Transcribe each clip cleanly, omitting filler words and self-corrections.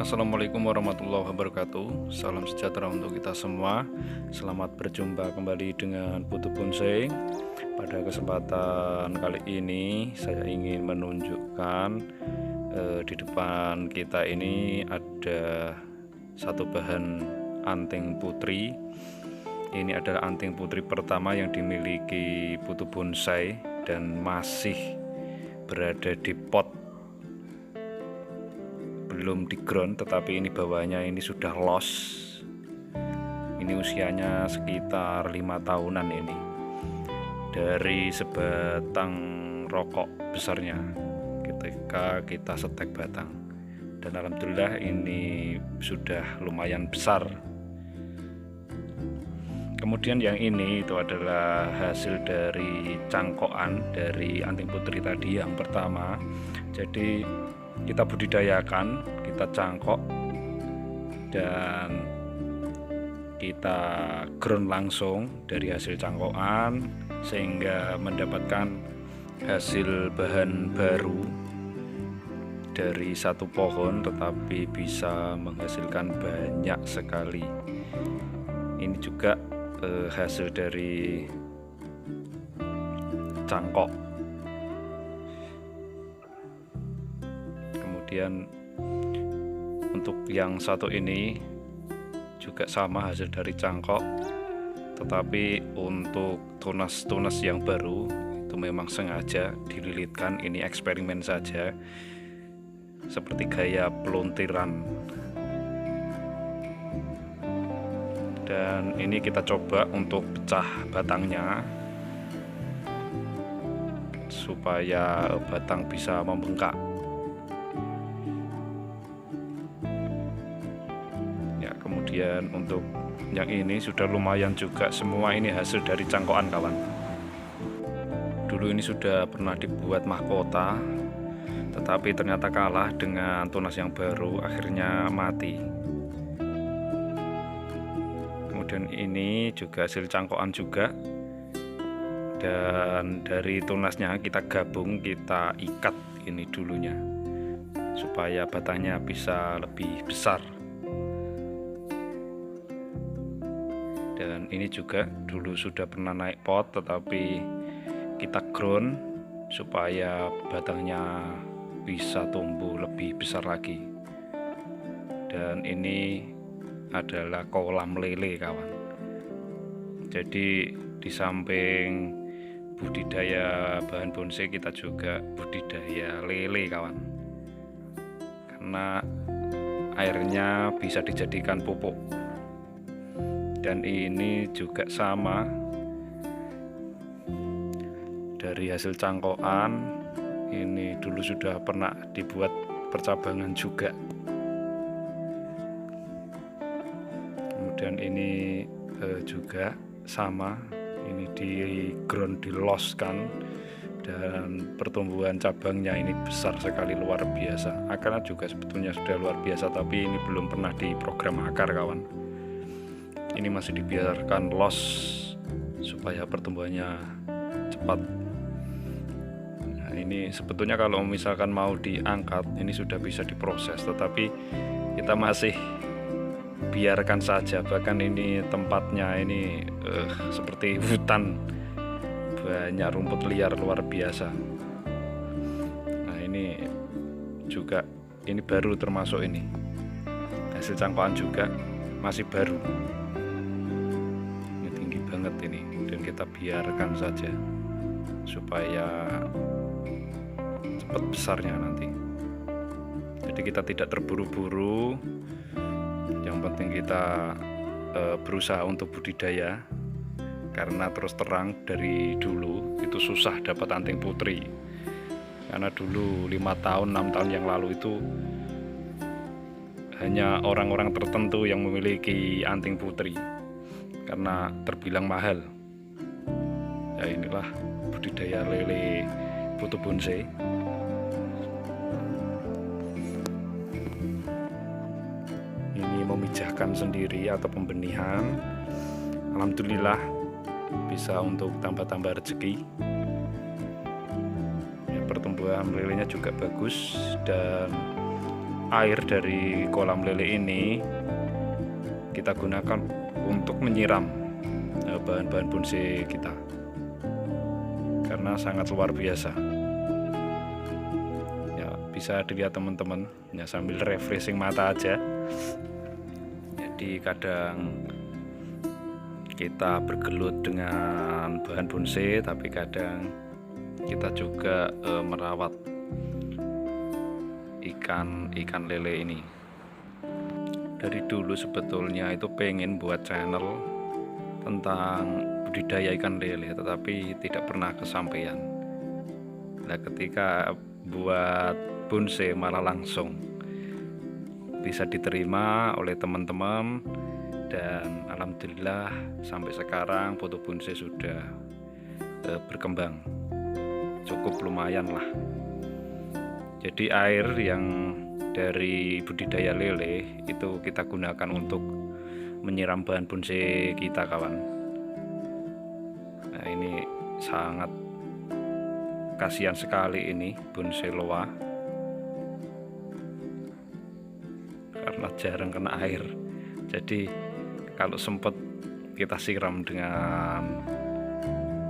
Assalamualaikum warahmatullahi wabarakatuh. Salam sejahtera untuk kita semua. Selamat berjumpa kembali dengan Putu Bonsai. Pada kesempatan kali ini saya ingin menunjukkan di depan kita ini ada satu bahan anting putri. Ini adalah anting putri pertama yang dimiliki Putu Bonsai dan masih berada di pot, belum di ground, tetapi ini bawahnya ini sudah los. Ini usianya sekitar 5 tahunan ini, dari sebatang rokok besarnya ketika kita setek batang, dan alhamdulillah ini sudah lumayan besar. Kemudian yang ini itu adalah hasil dari cangkokan dari anting putri tadi yang pertama. Jadi kita budidayakan, kita cangkok dan kita ground langsung dari hasil cangkokan, sehingga mendapatkan hasil bahan baru dari satu pohon, tetapi bisa menghasilkan banyak sekali. Ini juga hasil dari cangkok. Kemudian untuk yang satu ini juga sama, hasil dari cangkok, tetapi untuk tunas-tunas yang baru itu memang sengaja dililitkan. Ini eksperimen saja, seperti gaya peluntiran. Dan ini kita coba untuk pecah batangnya supaya batang bisa membengkak. Kemudian untuk yang ini sudah lumayan juga, semua ini hasil dari cangkokan kawan. Dulu ini sudah pernah dibuat mahkota, tetapi ternyata kalah dengan tunas yang baru, akhirnya mati. Kemudian ini juga hasil cangkokan juga, dan dari tunasnya kita gabung, kita ikat ini dulunya supaya batangnya bisa lebih besar. Dan ini juga dulu sudah pernah naik pot, tetapi kita ground supaya batangnya bisa tumbuh lebih besar lagi. Dan ini adalah kolam lele kawan. Jadi di samping budidaya bahan bonsai, kita juga budidaya lele kawan, karena airnya bisa dijadikan pupuk. Dan ini juga sama, dari hasil cangkokan. Ini dulu sudah pernah dibuat percabangan juga. Kemudian ini juga sama, ini di ground, diloskan, dan pertumbuhan cabangnya ini besar sekali, luar biasa. Akarnya juga sebetulnya sudah luar biasa, tapi ini belum pernah diprogram akar kawan. Ini masih dibiarkan los supaya pertumbuhannya cepat. Nah, ini sebetulnya kalau misalkan mau diangkat, ini sudah bisa diproses, tetapi kita masih biarkan saja. Bahkan ini tempatnya ini seperti hutan, banyak rumput liar luar biasa. Nah, ini juga, ini baru termasuk ini hasil cangkokan juga, masih baru. Banget ini, dan kita biarkan saja supaya cepat besarnya nanti. Jadi kita tidak terburu-buru, yang penting kita berusaha untuk budidaya, karena terus terang dari dulu itu susah dapat anting putri, karena dulu 5 tahun 6 tahun yang lalu itu hanya orang-orang tertentu yang memiliki anting putri karena terbilang mahal. Ya, inilah budidaya lele Putu Bonsai. Ini memijahkan sendiri atau pembenihan. Alhamdulillah bisa untuk tambah-tambah rezeki. Ya, pertumbuhan lelenya juga bagus, dan air dari kolam lele ini kita gunakan untuk menyiram bahan-bahan bonsai kita, karena sangat luar biasa ya. Bisa dilihat teman-teman ya, sambil refreshing mata aja. Jadi kadang kita bergelut dengan bahan bonsai, tapi kadang kita juga merawat ikan lele ini. Dari dulu sebetulnya itu pengen buat channel tentang budidaya ikan lele, tetapi tidak pernah kesampaian. Nah, ketika buat bonsai malah langsung bisa diterima oleh teman-teman, dan alhamdulillah sampai sekarang foto bonsai sudah berkembang cukup lumayan lah. Jadi air yang dari budidaya lele itu kita gunakan untuk menyiram bahan bonsai kita, kawan. Nah, ini sangat kasihan sekali ini bonsai loa karena jarang kena air. Jadi kalau sempat kita siram dengan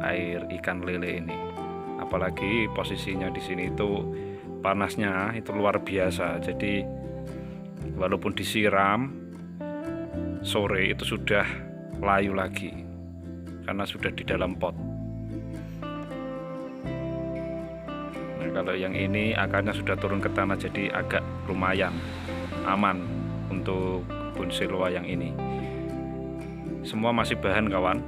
air ikan lele ini, apalagi posisinya di sini itu panasnya itu luar biasa. Jadi walaupun disiram sore itu sudah layu lagi karena sudah di dalam pot. Nah, kalau yang ini akarnya sudah turun ke tanah, jadi agak lumayan aman untuk bonsai loa yang ini. Semua masih bahan, kawan,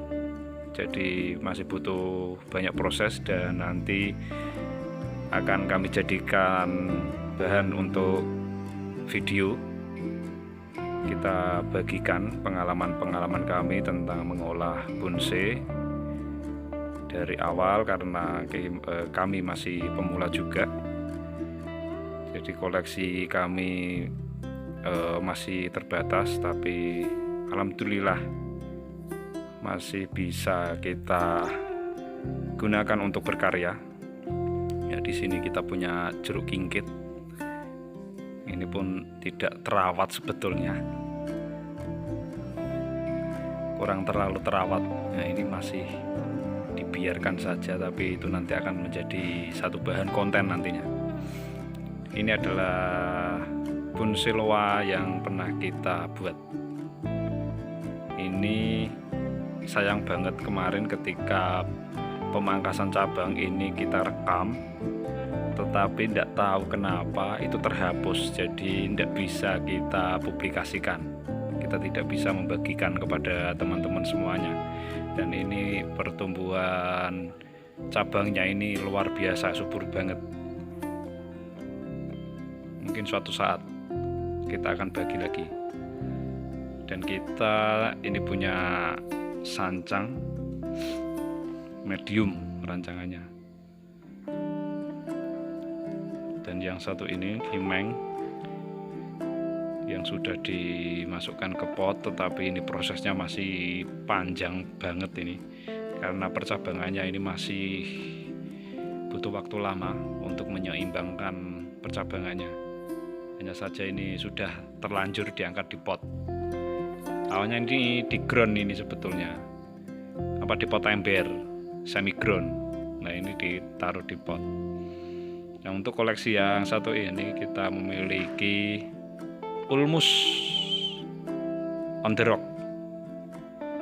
jadi masih butuh banyak proses, dan nanti akan kami jadikan bahan untuk video. Kita bagikan pengalaman-pengalaman kami tentang mengolah bonsai dari awal, karena kami masih pemula juga. Jadi koleksi kami masih terbatas, tapi alhamdulillah masih bisa kita gunakan untuk berkarya. Ya, di sini kita punya jeruk kingkit. Ini pun tidak terawat sebetulnya, kurang terlalu terawat. Nah, ini masih dibiarkan saja, tapi itu nanti akan menjadi satu bahan konten nantinya. Ini adalah bonsai loa yang pernah kita buat. Ini sayang banget kemarin ketika pemangkasan cabang ini kita rekam, tetapi tidak tahu kenapa itu terhapus, jadi tidak bisa kita publikasikan. Kita tidak bisa membagikan kepada teman-teman semuanya. Dan ini pertumbuhan cabangnya ini luar biasa, subur banget. Mungkin suatu saat kita akan bagi lagi. Dan kita ini punya sancang medium rancangannya, dan yang satu ini himeng yang sudah dimasukkan ke pot, tetapi ini prosesnya masih panjang banget ini karena percabangannya ini masih butuh waktu lama untuk menyeimbangkan percabangannya. Hanya saja ini sudah terlanjur diangkat di pot. Awalnya ini di ground ini sebetulnya, apa di pot ember semi ground. Nah, ini ditaruh di pot. Nah, untuk koleksi yang satu ini kita memiliki ulmus on the rock.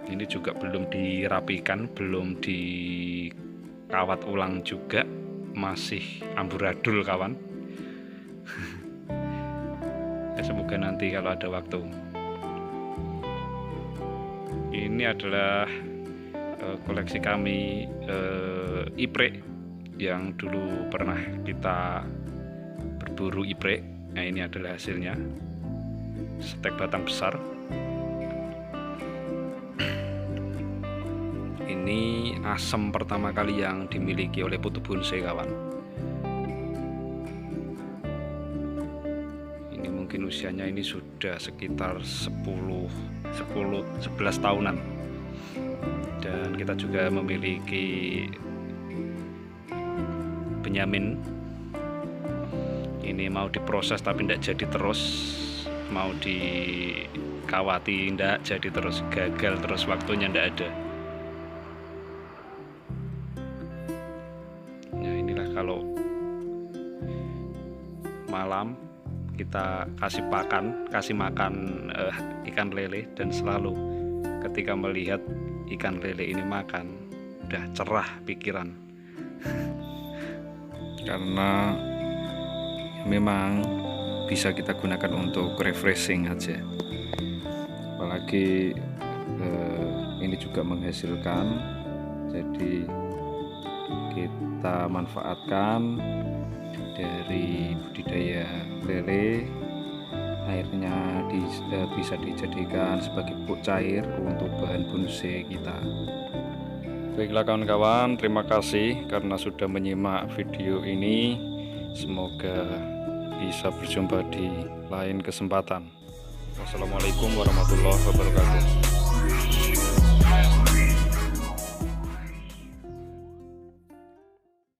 Ini juga belum dirapikan, belum dikawat ulang juga, masih amburadul, kawan. Ya, semoga nanti kalau ada waktu. Ini adalah koleksi kami iprek yang dulu pernah kita berburu iprek. Nah, ini adalah hasilnya, stek batang besar. Ini asam pertama kali yang dimiliki oleh putu bonsai, kawan. Ini mungkin usianya ini sudah sekitar 11 tahunan. Dan kita juga memiliki Benyamin ini mau diproses tapi tidak jadi terus, mau dikawati tidak jadi terus, gagal terus, waktunya tidak ada. Nah inilah kalau malam kita kasih makan ikan lele, dan selalu ketika melihat ikan lele ini makan udah cerah pikiran karena memang bisa kita gunakan untuk refreshing aja, apalagi ini juga menghasilkan, jadi kita manfaatkan dari budidaya lele. Airnya bisa dijadikan sebagai pupuk cair untuk bahan bonsai kita. Baiklah kawan-kawan, terima kasih karena sudah menyimak video ini. Semoga bisa berjumpa di lain kesempatan. Wassalamualaikum warahmatullahi wabarakatuh.